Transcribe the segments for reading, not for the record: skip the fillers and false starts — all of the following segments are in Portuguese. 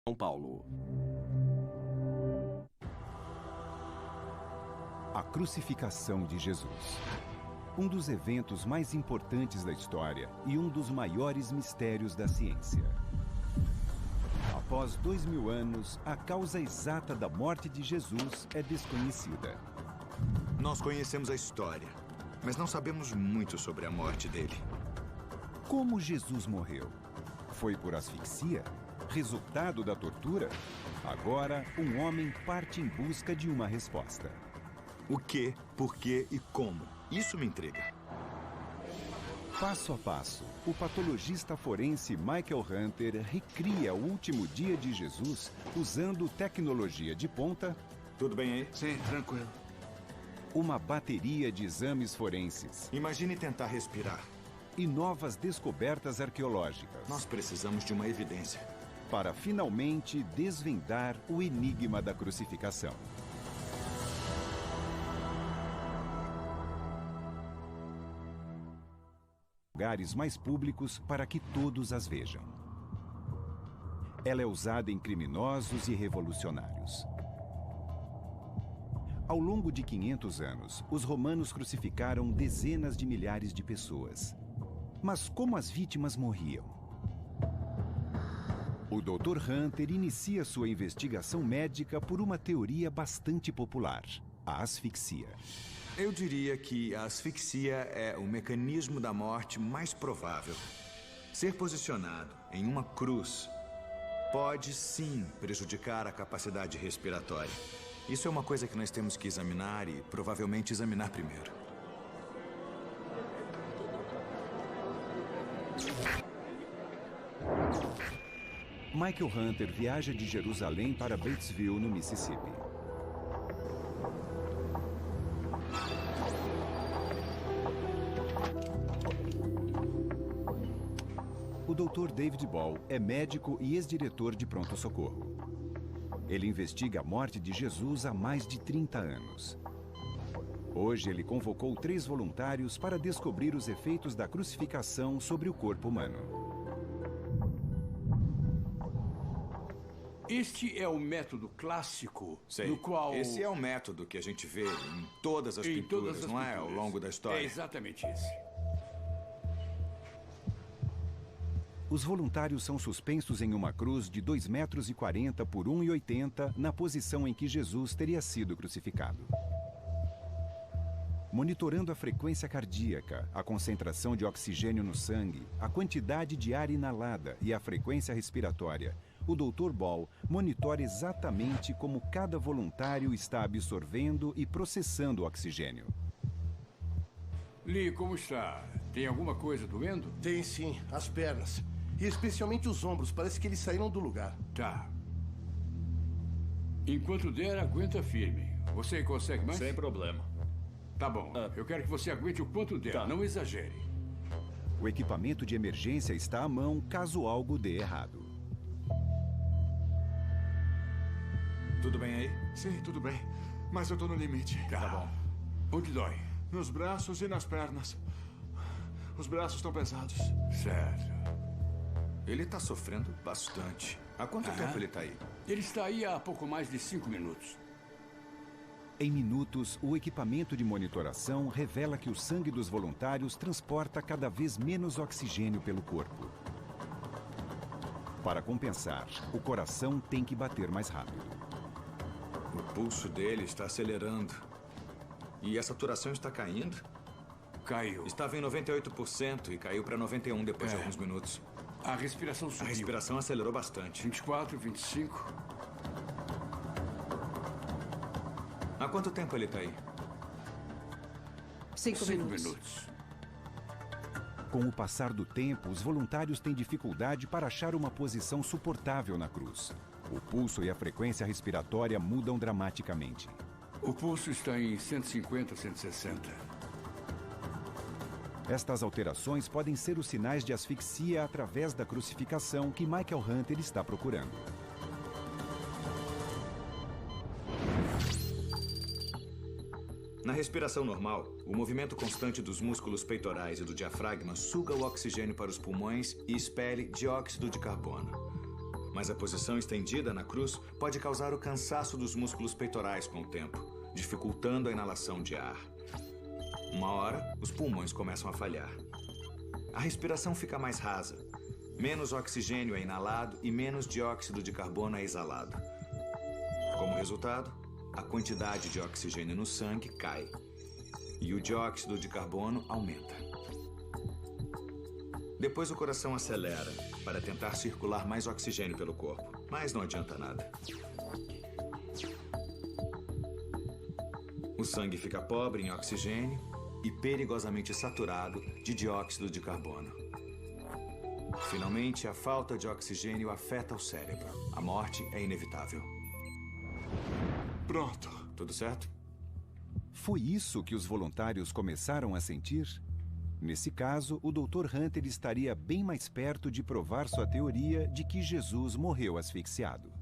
São Paulo. A crucificação de Jesus. Um dos eventos mais importantes da história e um dos maiores mistérios da ciência. Após 2000 anos, a causa exata da morte de Jesus é desconhecida. Nós conhecemos a história, mas não sabemos muito sobre a morte dele. Como Jesus morreu? Foi por asfixia? Resultado da tortura? Agora, um homem parte em busca de uma resposta. O que, por quê e como? Isso me intriga. Passo a passo, o patologista forense Michael Hunter recria o último dia de Jesus usando tecnologia de ponta. Tudo bem aí? Sim, tranquilo. Uma bateria de exames forenses. Imagine tentar respirar. E novas descobertas arqueológicas. Nós precisamos de uma evidência. Para finalmente desvendar o enigma da crucificação. Lugares mais públicos para que todos as vejam. Ela é usada em criminosos e revolucionários. Ao longo de 500 anos, os romanos crucificaram dezenas de milhares de pessoas. Mas como as vítimas morriam? O Dr. Hunter inicia sua investigação médica por uma teoria bastante popular: a asfixia. Eu diria que a asfixia é o mecanismo da morte mais provável. Ser posicionado em uma cruz pode, sim, prejudicar a capacidade respiratória. Isso é uma coisa que nós temos que examinar e provavelmente examinar primeiro. Michael Hunter viaja de Jerusalém para Batesville, no Mississippi. O Dr. David Ball é médico e ex-diretor de pronto-socorro. Ele investiga a morte de Jesus há mais de 30 anos. Hoje, ele convocou 3 voluntários para descobrir os efeitos da crucificação sobre o corpo humano. Este é o método clássico, Sei. no qual... Esse é o método que a gente vê em todas as pinturas, não é? Ao longo da história. É exatamente esse. Os voluntários são suspensos em uma cruz de 2,40 metros por 1,80 na posição em que Jesus teria sido crucificado. Monitorando a frequência cardíaca, a concentração de oxigênio no sangue, a quantidade de ar inalada e a frequência respiratória, o Dr. Ball monitora exatamente como cada voluntário está absorvendo e processando o oxigênio. Lee, como está? Tem alguma coisa doendo? Tem sim, as pernas. E especialmente os ombros, parece que eles saíram do lugar. Tá. Enquanto der, aguenta firme. Você consegue mais? Sem problema. Tá bom. Eu quero que você aguente o quanto der, Tá. não exagere. O equipamento de emergência está à mão caso algo dê errado. Tudo bem aí? Sim, tudo bem. Mas eu tô no limite. Tá bom. Onde dói? Nos braços e nas pernas. Os braços estão pesados. Certo. Ele tá sofrendo bastante. Há quanto tempo ele tá aí? Ele está aí há pouco mais de 5 minutos. Em minutos, o equipamento de monitoração revela que o sangue dos voluntários transporta cada vez menos oxigênio pelo corpo. Para compensar, o coração tem que bater mais rápido. O pulso dele está acelerando. E a saturação está caindo? Caiu. Estava em 98% e caiu para 91% depois de alguns minutos. A respiração subiu. A respiração acelerou bastante. 24, 25. Há quanto tempo ele tá aí? 5 5 minutos. minutos. Com o passar do tempo, os voluntários têm dificuldade para achar uma posição suportável na cruz. O pulso e a frequência respiratória mudam dramaticamente. O pulso está em 150, 160. Estas alterações podem ser os sinais de asfixia através da crucificação que Michael Hunter está procurando. Na respiração normal, o movimento constante dos músculos peitorais e do diafragma suga o oxigênio para os pulmões e expele dióxido de carbono. Mas a posição estendida na cruz pode causar o cansaço dos músculos peitorais com o tempo, dificultando a inalação de ar. Uma hora, os pulmões começam a falhar. A respiração fica mais rasa. Menos oxigênio é inalado e menos dióxido de carbono é exalado. Como resultado, a quantidade de oxigênio no sangue cai e o dióxido de carbono aumenta. Depois o coração acelera para tentar circular mais oxigênio pelo corpo, mas não adianta nada. O sangue fica pobre em oxigênio e perigosamente saturado de dióxido de carbono. Finalmente, a falta de oxigênio afeta o cérebro. A morte é inevitável. Pronto. Tudo certo? Foi isso que os voluntários começaram a sentir? Nesse caso, o Dr. Hunter estaria bem mais perto de provar sua teoria de que Jesus morreu asfixiado.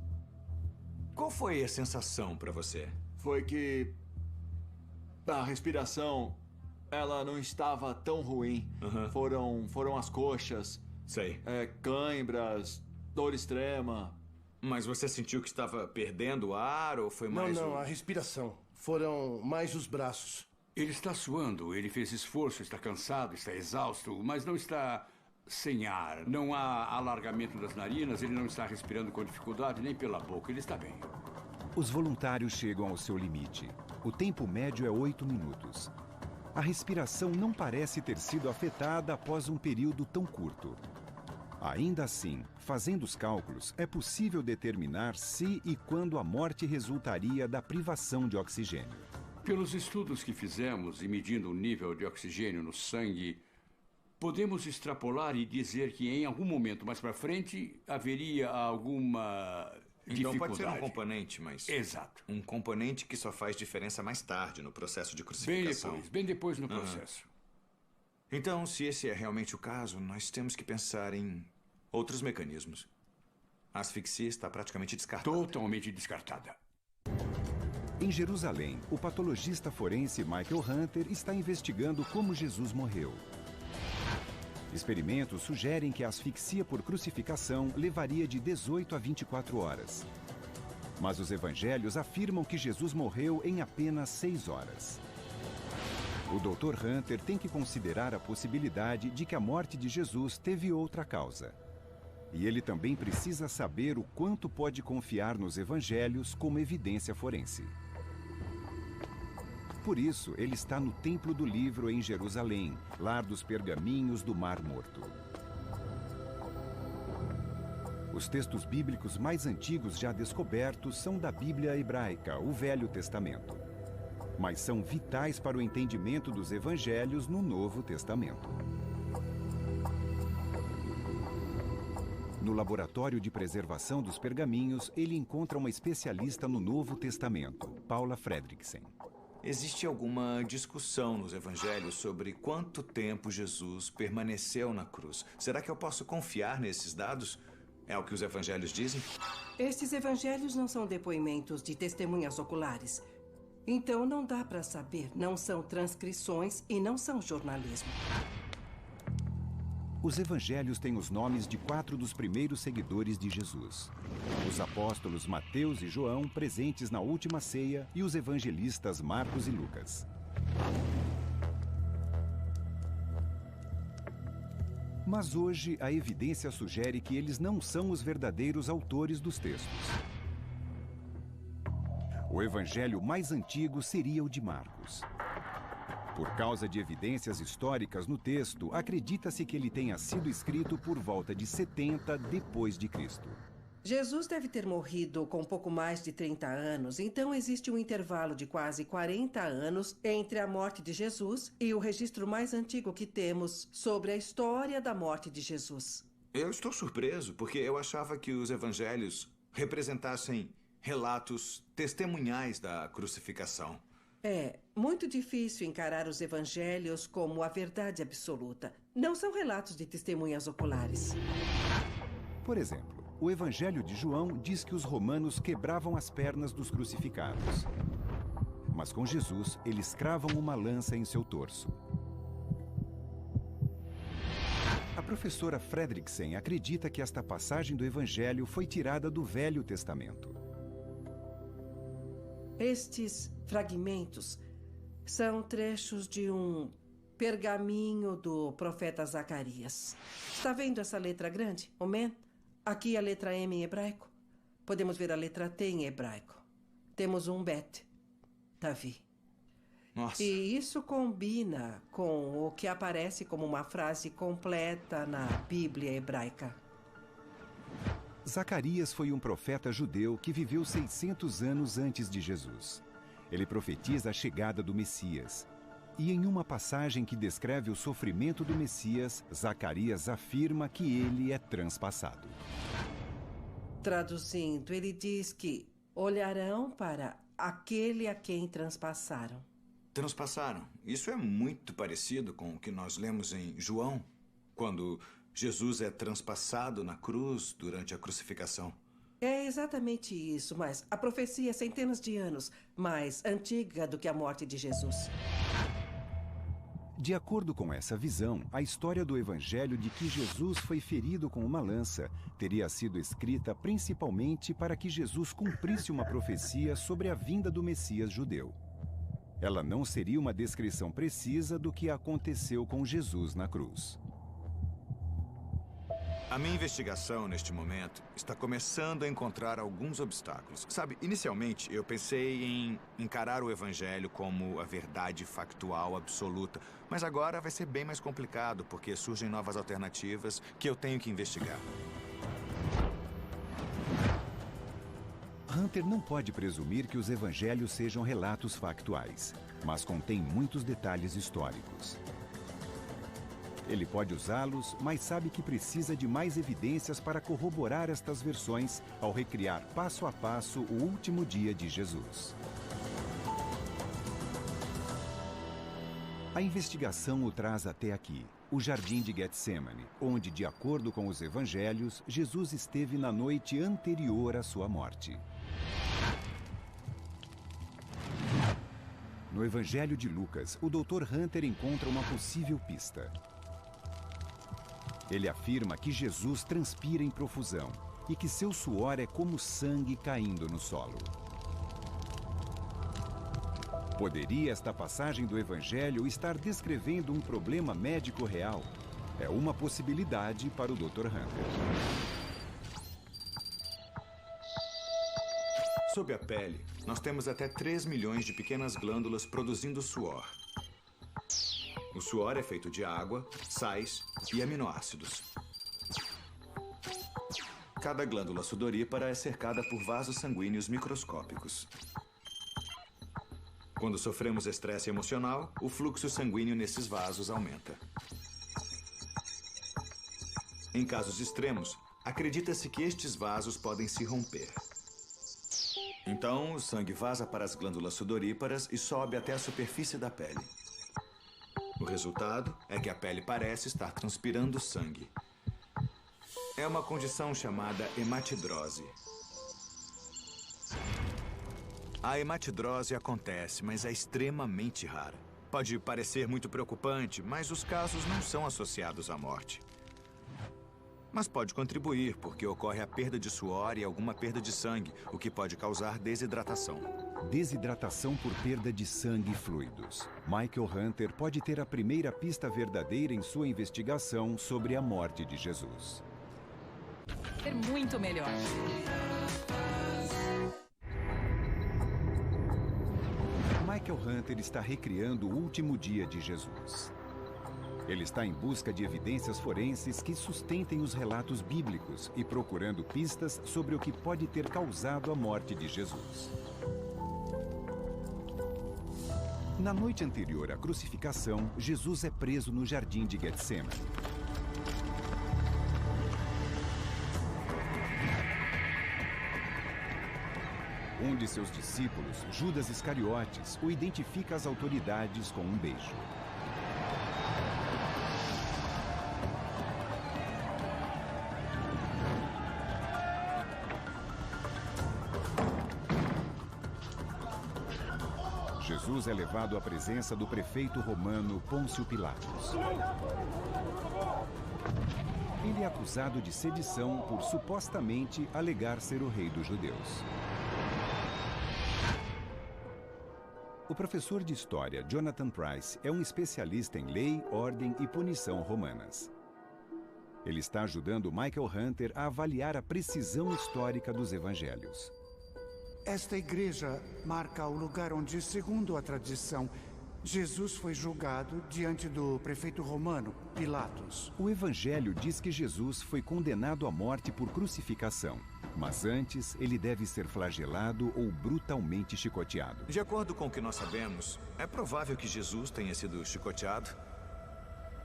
Qual foi a sensação para você? Foi que a respiração, ela não estava tão ruim. Foram as coxas. Sei. Cãibras, dor extrema. Mas você sentiu que estava perdendo ar ou foi mais... Não, a respiração. Foram mais os braços. Ele está suando, ele fez esforço, está cansado, está exausto, mas não está sem ar. Não há alargamento das narinas, ele não está respirando com dificuldade nem pela boca, ele está bem. Os voluntários chegam ao seu limite. O tempo médio é 8 minutos. A respiração não parece ter sido afetada após um período tão curto. Ainda assim, fazendo os cálculos, é possível determinar se e quando a morte resultaria da privação de oxigênio. Pelos estudos que fizemos e medindo o nível de oxigênio no sangue, podemos extrapolar e dizer que em algum momento mais para frente haveria alguma dificuldade. Então pode ser um componente, mas... Exato. Um componente que só faz diferença mais tarde no processo de crucificação. Bem depois no processo. Então, se esse é realmente o caso, nós temos que pensar em outros mecanismos. A asfixia está praticamente descartada. Totalmente descartada. Em Jerusalém, o patologista forense Michael Hunter está investigando como Jesus morreu. Experimentos sugerem que a asfixia por crucificação levaria de 18 a 24 horas. Mas os evangelhos afirmam que Jesus morreu em apenas 6 horas. O Dr. Hunter tem que considerar a possibilidade de que a morte de Jesus teve outra causa. E ele também precisa saber o quanto pode confiar nos evangelhos como evidência forense. Por isso, ele está no Templo do Livro em Jerusalém, lar dos pergaminhos do Mar Morto. Os textos bíblicos mais antigos já descobertos são da Bíblia hebraica, o Velho Testamento. Mas são vitais para o entendimento dos evangelhos no Novo Testamento. No laboratório de preservação dos pergaminhos, ele encontra uma especialista no Novo Testamento, Paula Fredriksen. Existe alguma discussão nos evangelhos sobre quanto tempo Jesus permaneceu na cruz? Será que eu posso confiar nesses dados? É o que os evangelhos dizem? Estes evangelhos não são depoimentos de testemunhas oculares. Então não dá para saber. Não são transcrições e não são jornalismo. Os evangelhos têm os nomes de 4 dos primeiros seguidores de Jesus. Os apóstolos Mateus e João, presentes na última ceia, e os evangelistas Marcos e Lucas. Mas hoje a evidência sugere que eles não são os verdadeiros autores dos textos. O evangelho mais antigo seria o de Marcos. Por causa de evidências históricas no texto, acredita-se que ele tenha sido escrito por volta de 70 depois de Cristo. Jesus deve ter morrido com pouco mais de 30 anos, então existe um intervalo de quase 40 anos entre a morte de Jesus e o registro mais antigo que temos sobre a história da morte de Jesus. Eu estou surpreso, porque eu achava que os evangelhos representassem relatos testemunhais da crucificação. É muito difícil encarar os evangelhos como a verdade absoluta. Não são relatos de testemunhas oculares. Por exemplo, o Evangelho de João diz que os romanos quebravam as pernas dos crucificados. Mas com Jesus, eles cravam uma lança em seu torso. A professora Fredriksen acredita que esta passagem do Evangelho foi tirada do Velho Testamento. Estes fragmentos são trechos de um pergaminho do profeta Zacarias. Está vendo essa letra grande, o Men? Aqui a letra M em hebraico. Podemos ver a letra T em hebraico. Temos um Bet, Davi. Nossa. E isso combina com o que aparece como uma frase completa na Bíblia hebraica. Zacarias foi um profeta judeu que viveu 600 anos antes de Jesus. Ele profetiza a chegada do Messias. E em uma passagem que descreve o sofrimento do Messias, Zacarias afirma que ele é transpassado. Traduzindo, ele diz que olharão para aquele a quem transpassaram. Transpassaram. Isso é muito parecido com o que nós lemos em João, quando Jesus é transpassado na cruz durante a crucificação. É exatamente isso, mas a profecia é centenas de anos mais antiga do que a morte de Jesus. De acordo com essa visão, a história do Evangelho de que Jesus foi ferido com uma lança teria sido escrita principalmente para que Jesus cumprisse uma profecia sobre a vinda do Messias judeu. Ela não seria uma descrição precisa do que aconteceu com Jesus na cruz. A minha investigação, neste momento, está começando a encontrar alguns obstáculos. Sabe, inicialmente eu pensei em encarar o Evangelho como a verdade factual absoluta. Mas agora vai ser bem mais complicado, porque surgem novas alternativas que eu tenho que investigar. Hunter não pode presumir que os evangelhos sejam relatos factuais, mas contém muitos detalhes históricos. Ele pode usá-los, mas sabe que precisa de mais evidências para corroborar estas versões ao recriar passo a passo o último dia de Jesus. A investigação o traz até aqui, o Jardim de Getsemane, onde, de acordo com os evangelhos, Jesus esteve na noite anterior à sua morte. No Evangelho de Lucas, o Dr. Hunter encontra uma possível pista. Ele afirma que Jesus transpira em profusão e que seu suor é como sangue caindo no solo. Poderia esta passagem do Evangelho estar descrevendo um problema médico real? É uma possibilidade para o Dr. Hunter. Sob a pele, nós temos até 3 milhões de pequenas glândulas produzindo suor. O suor é feito de água, sais e aminoácidos. Cada glândula sudorípara é cercada por vasos sanguíneos microscópicos. Quando sofremos estresse emocional, o fluxo sanguíneo nesses vasos aumenta. Em casos extremos, acredita-se que estes vasos podem se romper. Então, o sangue vaza para as glândulas sudoríparas e sobe até a superfície da pele. O resultado é que a pele parece estar transpirando sangue. É uma condição chamada hematidrose. A hematidrose acontece, mas é extremamente rara. Pode parecer muito preocupante, mas os casos não são associados à morte. Mas pode contribuir, porque ocorre a perda de suor e alguma perda de sangue, o que pode causar desidratação. Desidratação por perda de sangue e fluidos. Michael Hunter pode ter a primeira pista verdadeira em sua investigação sobre a morte de Jesus. É muito melhor. Michael Hunter está recriando o último dia de Jesus. Ele está em busca de evidências forenses que sustentem os relatos bíblicos e procurando pistas sobre o que pode ter causado a morte de Jesus. Na noite anterior à crucificação, Jesus é preso no Jardim de Getsemane. Um de seus discípulos, Judas Iscariotes, o identifica às autoridades com um beijo. Jesus é levado à presença do prefeito romano Pôncio Pilatos. Ele é acusado de sedição por supostamente alegar ser o rei dos judeus. O professor de história Jonathan Price é um especialista em lei, ordem e punição romanas. Ele está ajudando Michael Hunter a avaliar a precisão histórica dos evangelhos. Esta igreja marca o lugar onde, segundo a tradição, Jesus foi julgado diante do prefeito romano, Pilatos. O evangelho diz que Jesus foi condenado à morte por crucificação, mas antes ele deve ser flagelado ou brutalmente chicoteado. De acordo com o que nós sabemos, é provável que Jesus tenha sido chicoteado?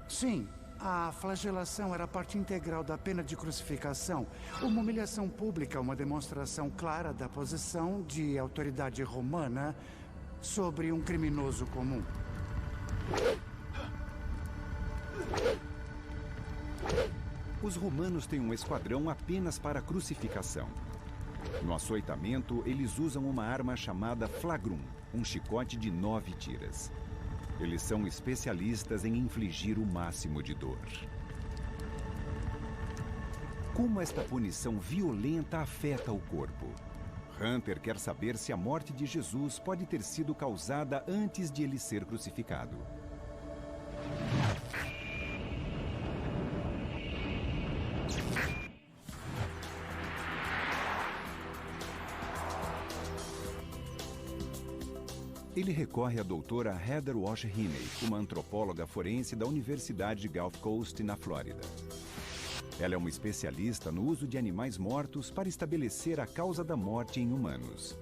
Sim, a flagelação era parte integral da pena de crucificação. Uma humilhação pública, uma demonstração clara da posição de autoridade romana sobre um criminoso comum. Os romanos têm um esquadrão apenas para crucificação. No açoitamento, eles usam uma arma chamada flagrum, um chicote de 9 tiras. Eles são especialistas em infligir o máximo de dor. Como esta punição violenta afeta o corpo? Hunter quer saber se a morte de Jesus pode ter sido causada antes de ele ser crucificado. Ele recorre à doutora Heather Walsh Heaney, uma antropóloga forense da Universidade de Gulf Coast, na Flórida. Ela é uma especialista no uso de animais mortos para estabelecer a causa da morte em humanos.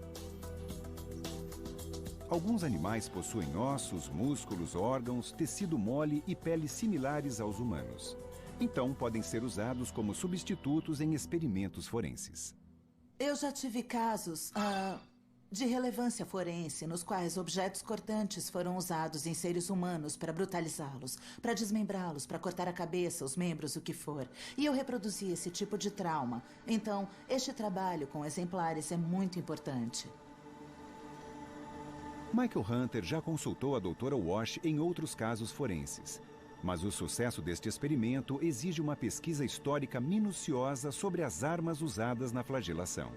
Alguns animais possuem ossos, músculos, órgãos, tecido mole e pele similares aos humanos. Então, podem ser usados como substitutos em experimentos forenses. Eu já tive casos de relevância forense, nos quais objetos cortantes foram usados em seres humanos para brutalizá-los, para desmembrá-los, para cortar a cabeça, os membros, o que for. E eu reproduzi esse tipo de trauma. Então, este trabalho com exemplares é muito importante. Michael Hunter já consultou a doutora Walsh em outros casos forenses. Mas o sucesso deste experimento exige uma pesquisa histórica minuciosa sobre as armas usadas na flagelação.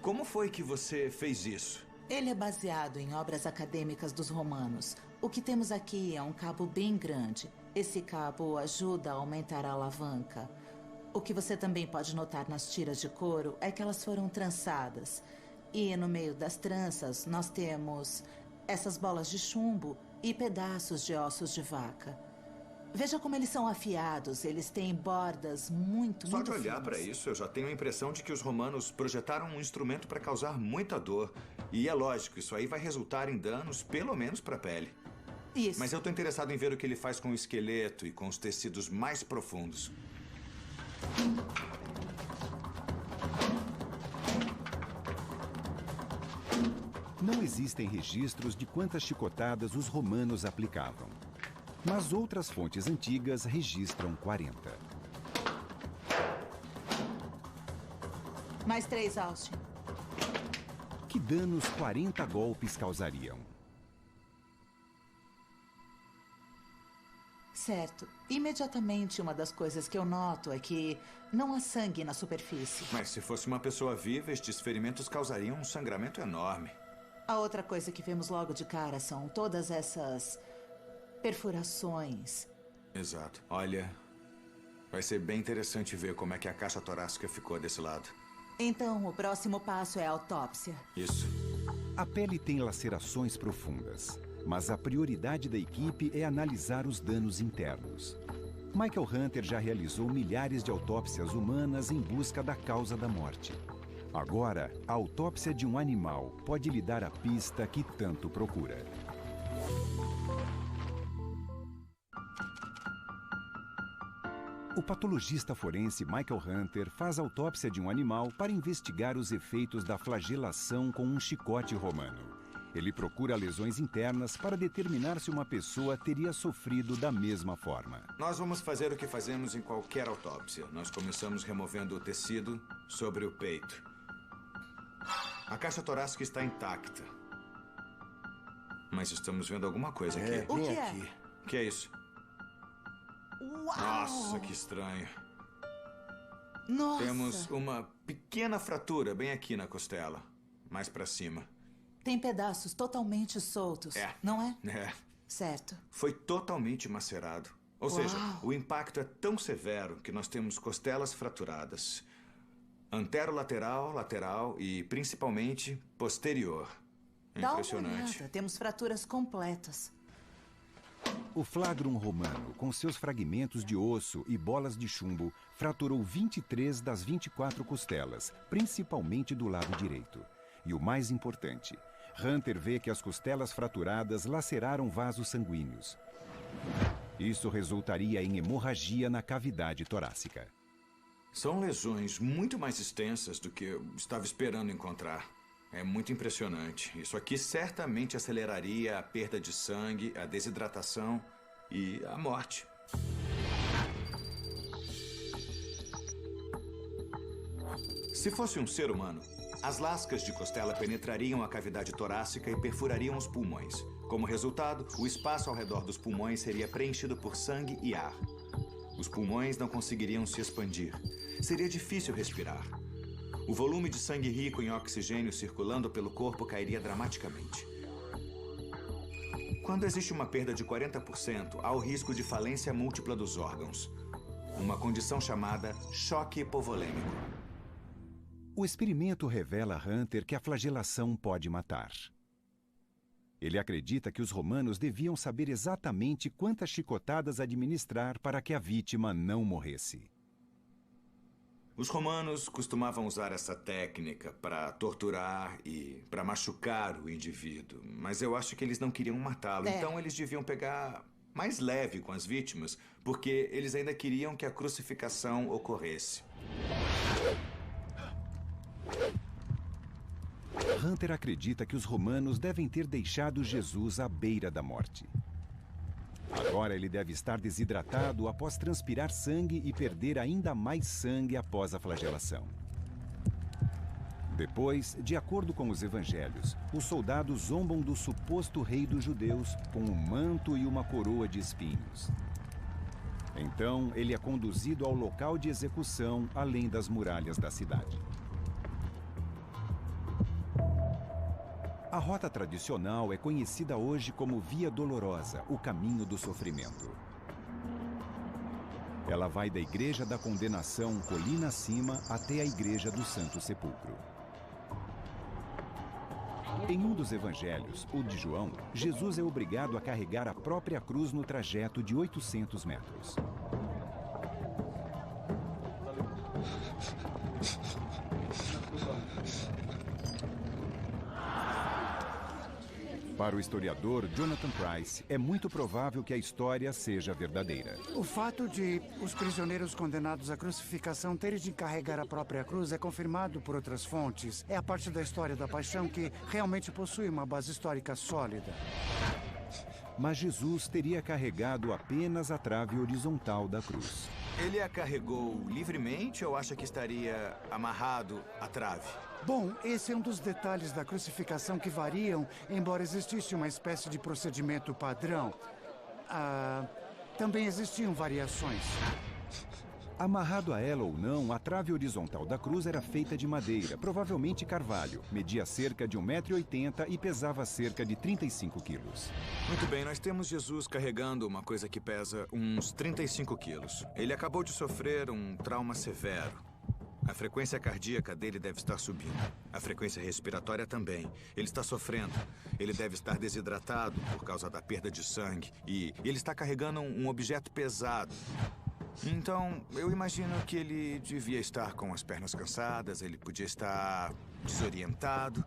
Como foi que você fez isso? Ele é baseado em obras acadêmicas dos romanos. O que temos aqui é um cabo bem grande. Esse cabo ajuda a aumentar a alavanca. O que você também pode notar nas tiras de couro é que elas foram trançadas. E no meio das tranças nós temos essas bolas de chumbo e pedaços de ossos de vaca. Veja como eles são afiados. Eles têm bordas muito Só de olhar finas. para isso, eu já tenho a impressão de que os romanos projetaram um instrumento para causar muita dor. E é lógico, isso aí vai resultar em danos, pelo menos para a pele. Isso. Mas eu estou interessado em ver o que ele faz com o esqueleto e com os tecidos mais profundos. Não existem registros de quantas chicotadas os romanos aplicavam. Mas outras fontes antigas registram 40. Mais 3, Austin. Que danos 40 golpes causariam? Certo. Imediatamente, uma das coisas que eu noto é que não há sangue na superfície. Mas se fosse uma pessoa viva, estes ferimentos causariam um sangramento enorme. A outra coisa que vemos logo de cara são todas essas perfurações. Exato. Olha, vai ser bem interessante ver como é que a caixa torácica ficou desse lado. Então, o próximo passo é a autópsia. Isso. A pele tem lacerações profundas, mas a prioridade da equipe é analisar os danos internos. Michael Hunter já realizou milhares de autópsias humanas em busca da causa da morte. Agora, a autópsia de um animal pode lhe dar a pista que tanto procura. O patologista forense Michael Hunter faz autópsia de um animal para investigar os efeitos da flagelação com um chicote romano. Ele procura lesões internas para determinar se uma pessoa teria sofrido da mesma forma. Nós vamos fazer o que fazemos em qualquer autópsia. Nós começamos removendo o tecido sobre o peito. A caixa torácica está intacta. Mas estamos vendo alguma coisa aqui. O que é? O que é isso? Uau! Nossa, que estranho. Nossa! Temos uma pequena fratura bem aqui na costela, mais pra cima. Tem pedaços totalmente soltos, não é? É. Certo. Foi totalmente macerado. Ou seja, o impacto é tão severo que nós temos costelas fraturadas. Anterolateral, lateral e, principalmente, posterior. Impressionante. Dá uma olhada. Temos fraturas completas. O flagrum romano, com seus fragmentos de osso e bolas de chumbo, fraturou 23 das 24 costelas, principalmente do lado direito. E o mais importante, Hunter vê que as costelas fraturadas laceraram vasos sanguíneos. Isso resultaria em hemorragia na cavidade torácica. São lesões muito mais extensas do que eu estava esperando encontrar. É muito impressionante. Isso aqui certamente aceleraria a perda de sangue, a desidratação e a morte. Se fosse um ser humano, as lascas de costela penetrariam a cavidade torácica e perfurariam os pulmões. Como resultado, o espaço ao redor dos pulmões seria preenchido por sangue e ar. Os pulmões não conseguiriam se expandir. Seria difícil respirar. O volume de sangue rico em oxigênio circulando pelo corpo cairia dramaticamente. Quando existe uma perda de 40%, há o risco de falência múltipla dos órgãos. Uma condição chamada choque hipovolêmico. O experimento revela a Hunter que a flagelação pode matar. Ele acredita que os romanos deviam saber exatamente quantas chicotadas administrar para que a vítima não morresse. Os romanos costumavam usar essa técnica para torturar e para machucar o indivíduo. Mas eu acho que eles não queriam matá-lo. Então eles deviam pegar mais leve com as vítimas, porque eles ainda queriam que a crucificação ocorresse. Hunter acredita que os romanos devem ter deixado Jesus à beira da morte. Agora ele deve estar desidratado após transpirar sangue e perder ainda mais sangue após a flagelação. Depois, de acordo com os evangelhos, os soldados zombam do suposto rei dos judeus com um manto e uma coroa de espinhos. Então, ele é conduzido ao local de execução além das muralhas da cidade. A rota tradicional é conhecida hoje como Via Dolorosa, o caminho do sofrimento. Ela vai da Igreja da Condenação, colina acima, até a Igreja do Santo Sepulcro. Em um dos evangelhos, o de João, Jesus é obrigado a carregar a própria cruz no trajeto de 800 metros. Para o historiador Jonathan Price, é muito provável que a história seja verdadeira. O fato de os prisioneiros condenados à crucificação terem de carregar a própria cruz é confirmado por outras fontes. É a parte da história da paixão que realmente possui uma base histórica sólida. Mas Jesus teria carregado apenas a trave horizontal da cruz. Ele a carregou livremente ou acha que estaria amarrado à trave? Bom, esse é um dos detalhes da crucificação que variam, embora existisse uma espécie de procedimento padrão. Também existiam variações. Amarrado a ela ou não, a trave horizontal da cruz era feita de madeira, provavelmente carvalho. Media cerca de 1,80 m e pesava cerca de 35 quilos. Muito bem, nós temos Jesus carregando uma coisa que pesa uns 35 quilos. Ele acabou de sofrer um trauma severo. A frequência cardíaca dele deve estar subindo. A frequência respiratória também. Ele está sofrendo. Ele deve estar desidratado por causa da perda de sangue. E ele está carregando um objeto pesado. Então, eu imagino que ele devia estar com as pernas cansadas, ele podia estar desorientado.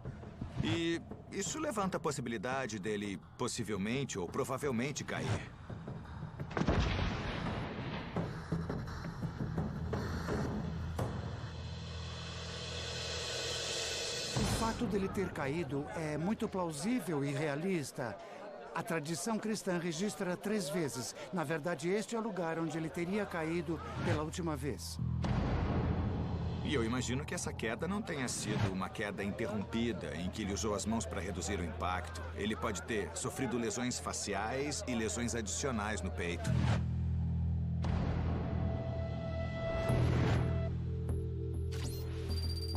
E isso levanta a possibilidade dele possivelmente ou provavelmente cair. O fato dele ter caído é muito plausível e realista. A tradição cristã registra 3 vezes. Na verdade, este é o lugar onde ele teria caído pela última vez. E eu imagino que essa queda não tenha sido uma queda interrompida, em que ele usou as mãos para reduzir o impacto. Ele pode ter sofrido lesões faciais e lesões adicionais no peito.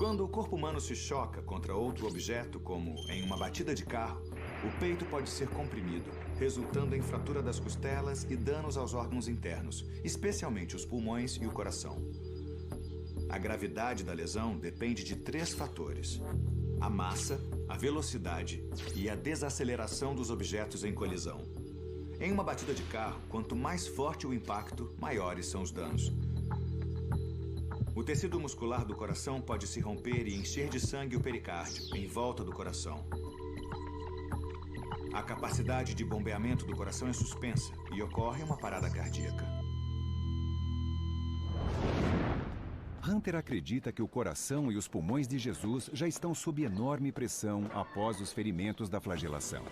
Quando o corpo humano se choca contra outro objeto, como em uma batida de carro, o peito pode ser comprimido, resultando em fratura das costelas e danos aos órgãos internos, especialmente os pulmões e o coração. A gravidade da lesão depende de 3 fatores: a massa, a velocidade e a desaceleração dos objetos em colisão. Em uma batida de carro, quanto mais forte o impacto, maiores são os danos. O tecido muscular do coração pode se romper e encher de sangue o pericárdio, em volta do coração. A capacidade de bombeamento do coração é suspensa e ocorre uma parada cardíaca. Hunter acredita que o coração e os pulmões de Jesus já estão sob enorme pressão após os ferimentos da flagelação.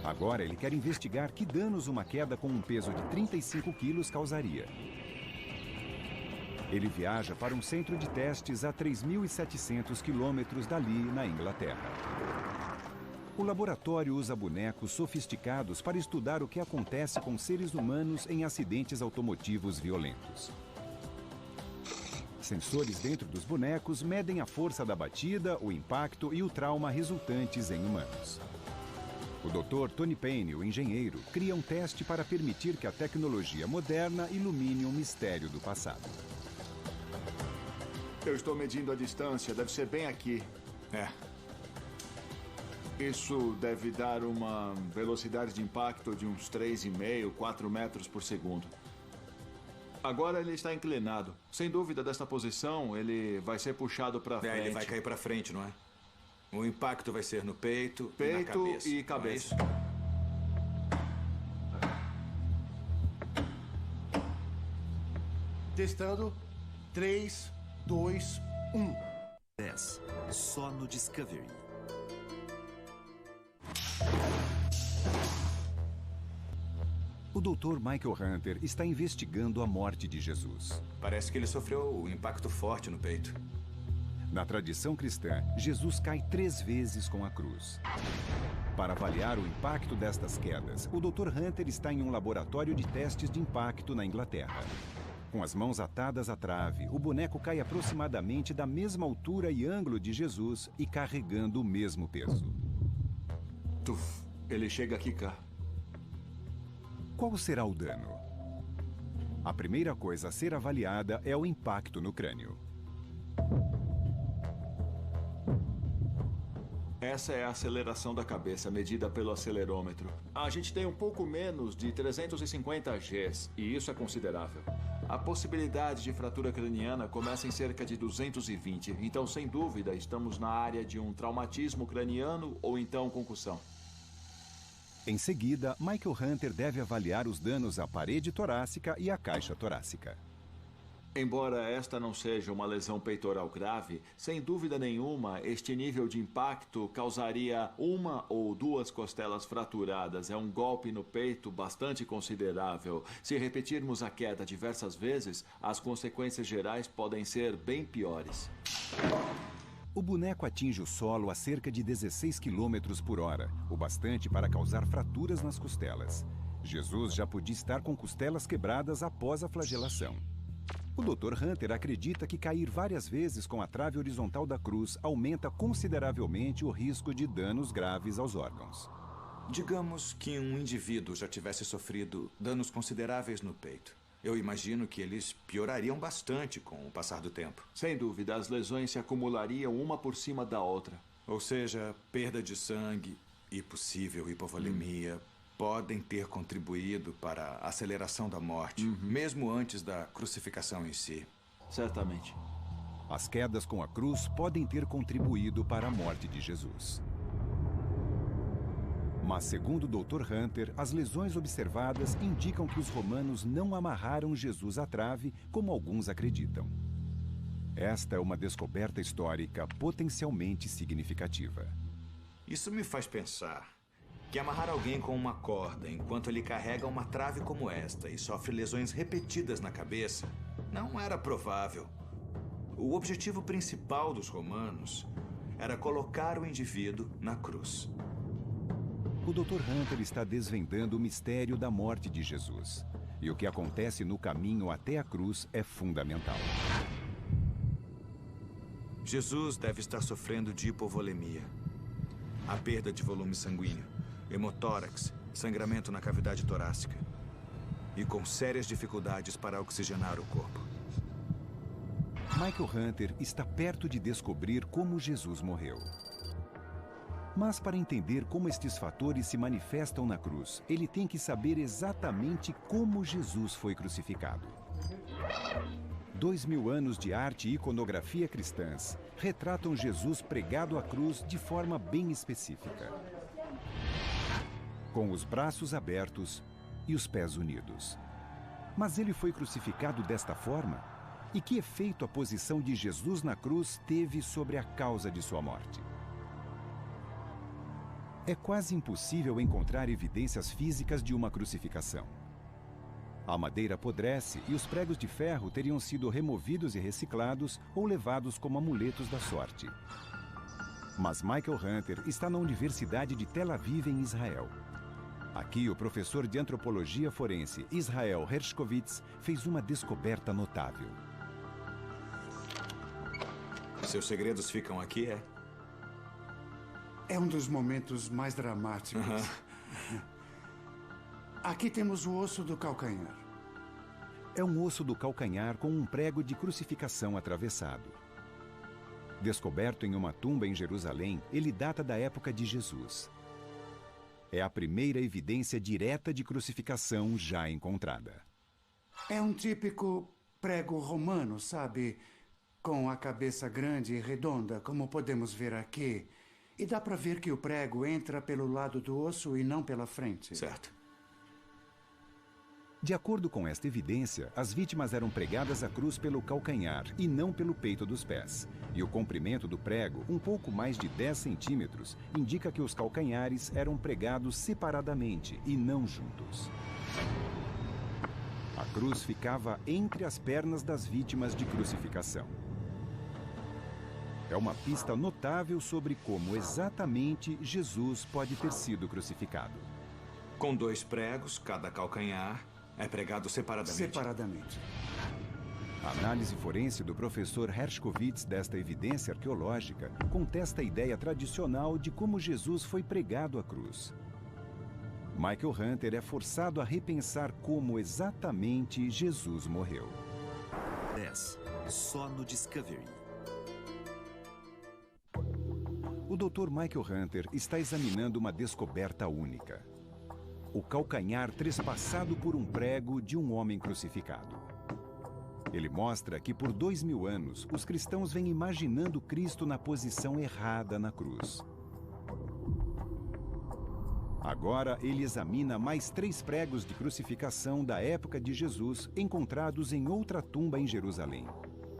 Agora ele quer investigar que danos uma queda com um peso de 35 quilos causaria. Ele viaja para um centro de testes a 3.700 quilômetros dali, na Inglaterra. O laboratório usa bonecos sofisticados para estudar o que acontece com seres humanos em acidentes automotivos violentos. Sensores dentro dos bonecos medem a força da batida, o impacto e o trauma resultantes em humanos. O Dr. Tony Payne, o engenheiro, cria um teste para permitir que a tecnologia moderna ilumine um mistério do passado. Eu estou medindo a distância, deve ser bem aqui. Isso deve dar uma velocidade de impacto de uns 3,5, 4 metros por segundo. Agora ele está inclinado. Sem dúvida, desta posição, ele vai ser puxado para frente. Ele vai cair para frente, não é? O impacto vai ser no peito e na cabeça. E cabeça. Testando. 3, 2, 1. 10. Só no Discovery. O Dr. Michael Hunter está investigando a morte de Jesus. Parece que ele sofreu um impacto forte no peito. Na tradição cristã, Jesus cai 3 vezes com a cruz. Para avaliar o impacto destas quedas, o Dr. Hunter está em um laboratório de testes de impacto na Inglaterra. Com as mãos atadas à trave, o boneco cai aproximadamente da mesma altura e ângulo de Jesus e carregando o mesmo peso. Ele chega aqui, cá. Qual será o dano? A primeira coisa a ser avaliada é o impacto no crânio. Essa é a aceleração da cabeça, medida pelo acelerômetro. A gente tem um pouco menos de 350 Gs, e isso é considerável. A possibilidade de fratura craniana começa em cerca de 220, então, sem dúvida, estamos na área de um traumatismo craniano ou então concussão. Em seguida, Michael Hunter deve avaliar os danos à parede torácica e à caixa torácica. Embora esta não seja uma lesão peitoral grave, sem dúvida nenhuma, este nível de impacto causaria 1 ou 2 costelas fraturadas. É um golpe no peito bastante considerável. Se repetirmos a queda diversas vezes, as consequências gerais podem ser bem piores. O boneco atinge o solo a cerca de 16 km por hora, o bastante para causar fraturas nas costelas. Jesus já podia estar com costelas quebradas após a flagelação. O Dr. Hunter acredita que cair várias vezes com a trave horizontal da cruz aumenta consideravelmente o risco de danos graves aos órgãos. Digamos que um indivíduo já tivesse sofrido danos consideráveis no peito. Eu imagino que eles piorariam bastante com o passar do tempo. Sem dúvida, as lesões se acumulariam uma por cima da outra. Ou seja, perda de sangue e possível hipovolemia podem ter contribuído para a aceleração da morte, mesmo antes da crucificação em si. Certamente. As quedas com a cruz podem ter contribuído para a morte de Jesus. Mas, segundo o Dr. Hunter, as lesões observadas indicam que os romanos não amarraram Jesus à trave, como alguns acreditam. Esta é uma descoberta histórica potencialmente significativa. Isso me faz pensar que amarrar alguém com uma corda enquanto ele carrega uma trave como esta e sofre lesões repetidas na cabeça não era provável. O objetivo principal dos romanos era colocar o indivíduo na cruz. O Dr. Hunter está desvendando o mistério da morte de Jesus. E o que acontece no caminho até a cruz é fundamental. Jesus deve estar sofrendo de hipovolemia. A perda de volume sanguíneo, hemotórax, sangramento na cavidade torácica. E com sérias dificuldades para oxigenar o corpo. Michael Hunter está perto de descobrir como Jesus morreu. Mas para entender como estes fatores se manifestam na cruz, ele tem que saber exatamente como Jesus foi crucificado. 2000 anos de arte e iconografia cristãs retratam Jesus pregado à cruz de forma bem específica. Com os braços abertos e os pés unidos. Mas ele foi crucificado desta forma? E que efeito a posição de Jesus na cruz teve sobre a causa de sua morte? É quase impossível encontrar evidências físicas de uma crucificação. A madeira apodrece e os pregos de ferro teriam sido removidos e reciclados ou levados como amuletos da sorte. Mas Michael Hunter está na Universidade de Tel Aviv, em Israel. Aqui, o professor de antropologia forense Israel Hershkovitz fez uma descoberta notável. Seus segredos ficam aqui, é? É um dos momentos mais dramáticos. Aqui temos o osso do calcanhar. É um osso do calcanhar com um prego de crucificação atravessado. Descoberto em uma tumba em Jerusalém, ele data da época de Jesus. É a primeira evidência direta de crucificação já encontrada. É um típico prego romano, sabe? Com a cabeça grande e redonda, como podemos ver aqui. E dá para ver que o prego entra pelo lado do osso e não pela frente. Certo. De acordo com esta evidência, as vítimas eram pregadas à cruz pelo calcanhar e não pelo peito dos pés. E o comprimento do prego, um pouco mais de 10 centímetros, indica que os calcanhares eram pregados separadamente e não juntos. A cruz ficava entre as pernas das vítimas de crucificação. É uma pista notável sobre como exatamente Jesus pode ter sido crucificado. Com 2 pregos, cada calcanhar é pregado separadamente. Separadamente. A análise forense do professor Hershkovitz desta evidência arqueológica contesta a ideia tradicional de como Jesus foi pregado à cruz. Michael Hunter é forçado a repensar como exatamente Jesus morreu. 10. Só no Discovery. O Dr. Michael Hunter está examinando uma descoberta única. O calcanhar trespassado por um prego de um homem crucificado. Ele mostra que por 2000 anos, os cristãos vêm imaginando Cristo na posição errada na cruz. Agora, ele examina mais 3 pregos de crucificação da época de Jesus encontrados em outra tumba em Jerusalém.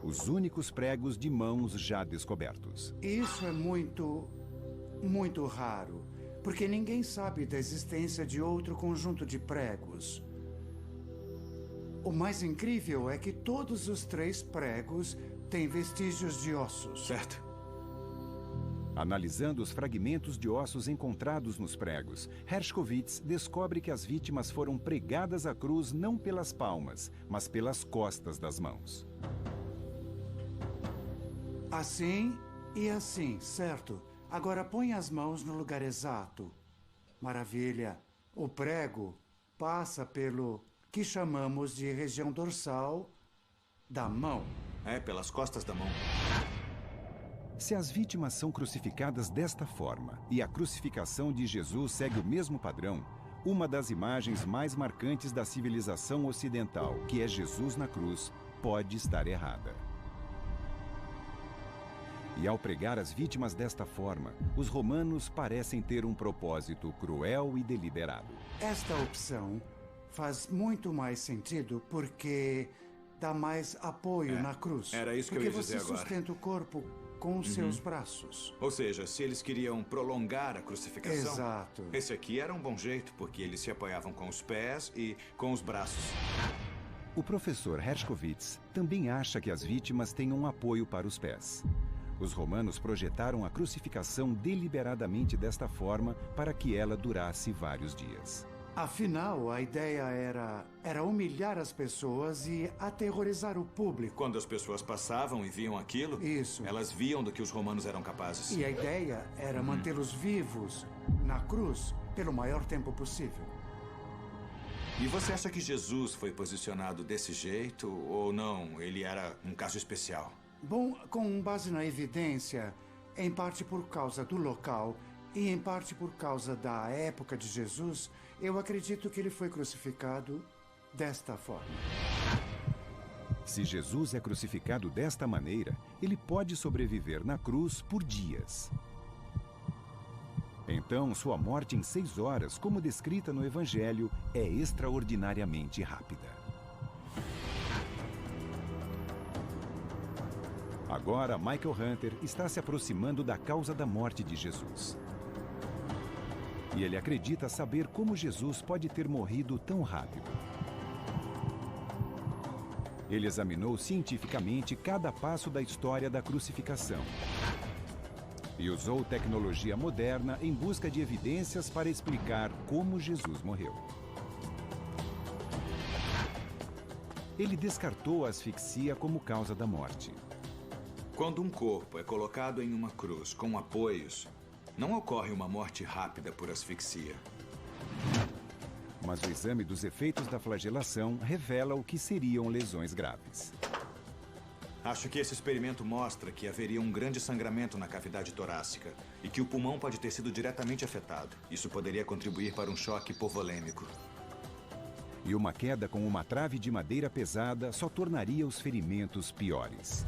Os únicos pregos de mãos já descobertos. Isso é muito raro, porque ninguém sabe da existência de outro conjunto de pregos. O mais incrível é que todos os 3 pregos têm vestígios de ossos. Certo. Analisando os fragmentos de ossos encontrados nos pregos, Hershkovitz descobre que as vítimas foram pregadas à cruz não pelas palmas, mas pelas costas das mãos. Assim e assim, certo? Agora põe as mãos no lugar exato. Maravilha. O prego passa pelo que chamamos de região dorsal da mão. É, pelas costas da mão. Se as vítimas são crucificadas desta forma e a crucificação de Jesus segue o mesmo padrão, uma das imagens mais marcantes da civilização ocidental, que é Jesus na cruz, pode estar errada. E ao pregar as vítimas desta forma, os romanos parecem ter um propósito cruel e deliberado. Esta opção faz muito mais sentido porque dá mais apoio na cruz. Era isso que eu ia dizer agora. Porque você sustenta o corpo com os seus braços. Ou seja, se eles queriam prolongar a crucificação... Exato. Esse aqui era um bom jeito, porque eles se apoiavam com os pés e com os braços. O professor Hershkovitz também acha que as vítimas têm um apoio para os pés. Os romanos projetaram a crucificação deliberadamente desta forma para que ela durasse vários dias. Afinal, a ideia era humilhar as pessoas e aterrorizar o público. Quando as pessoas passavam e viam aquilo, isso, elas viam do que os romanos eram capazes. E a ideia era mantê-los vivos na cruz pelo maior tempo possível. E você acha que Jesus foi posicionado desse jeito ou não? Ele era um caso especial? Bom, com base na evidência, em parte por causa do local e em parte por causa da época de Jesus, eu acredito que ele foi crucificado desta forma. Se Jesus é crucificado desta maneira, ele pode sobreviver na cruz por dias. Então, sua morte em 6 horas, como descrita no Evangelho, é extraordinariamente rápida. Agora, Michael Hunter está se aproximando da causa da morte de Jesus. E ele acredita saber como Jesus pode ter morrido tão rápido. Ele examinou cientificamente cada passo da história da crucificação e usou tecnologia moderna em busca de evidências para explicar como Jesus morreu. Ele descartou a asfixia como causa da morte. Quando um corpo é colocado em uma cruz com apoios, não ocorre uma morte rápida por asfixia. Mas o exame dos efeitos da flagelação revela o que seriam lesões graves. Acho que esse experimento mostra que haveria um grande sangramento na cavidade torácica e que o pulmão pode ter sido diretamente afetado. Isso poderia contribuir para um choque hipovolêmico. E uma queda com uma trave de madeira pesada só tornaria os ferimentos piores.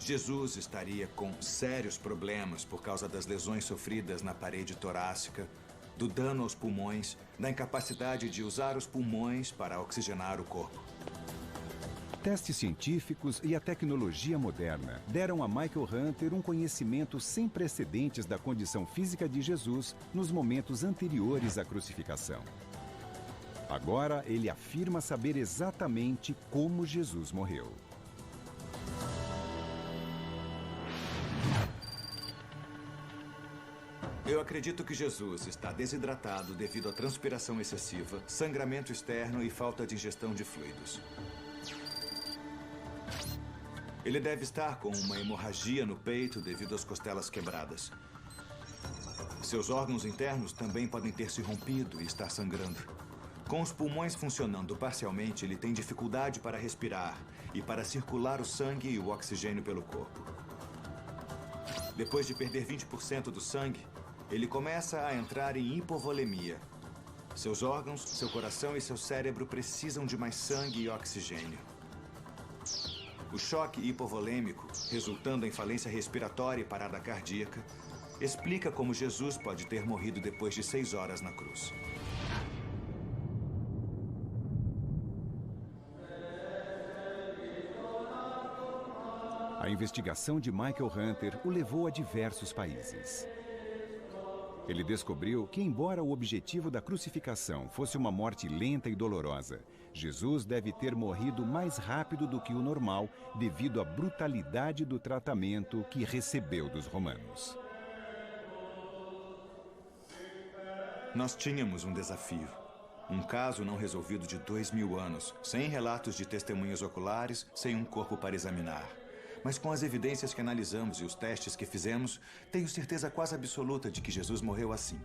Jesus estaria com sérios problemas por causa das lesões sofridas na parede torácica, do dano aos pulmões, da incapacidade de usar os pulmões para oxigenar o corpo. Testes científicos e a tecnologia moderna deram a Michael Hunter um conhecimento sem precedentes da condição física de Jesus nos momentos anteriores à crucificação. Agora, ele afirma saber exatamente como Jesus morreu. Eu acredito que Jesus está desidratado devido à transpiração excessiva, sangramento externo e falta de ingestão de fluidos. Ele deve estar com uma hemorragia no peito devido às costelas quebradas. Seus órgãos internos também podem ter se rompido e estar sangrando. Com os pulmões funcionando parcialmente, ele tem dificuldade para respirar e para circular o sangue e o oxigênio pelo corpo. Depois de perder 20% do sangue, ele começa a entrar em hipovolemia. Seus órgãos, seu coração e seu cérebro precisam de mais sangue e oxigênio. O choque hipovolêmico, resultando em falência respiratória e parada cardíaca, explica como Jesus pode ter morrido depois de 6 horas na cruz. A investigação de Michael Hunter o levou a diversos países. Ele descobriu que, embora o objetivo da crucificação fosse uma morte lenta e dolorosa, Jesus deve ter morrido mais rápido do que o normal devido à brutalidade do tratamento que recebeu dos romanos. Nós tínhamos um desafio. Um caso não resolvido de 2000 anos, sem relatos de testemunhas oculares, sem um corpo para examinar. Mas com as evidências que analisamos e os testes que fizemos, tenho certeza quase absoluta de que Jesus morreu assim.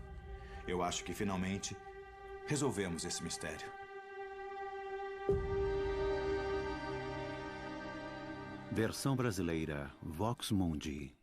Eu acho que, finalmente, resolvemos esse mistério. Versão brasileira, Vox Mundi.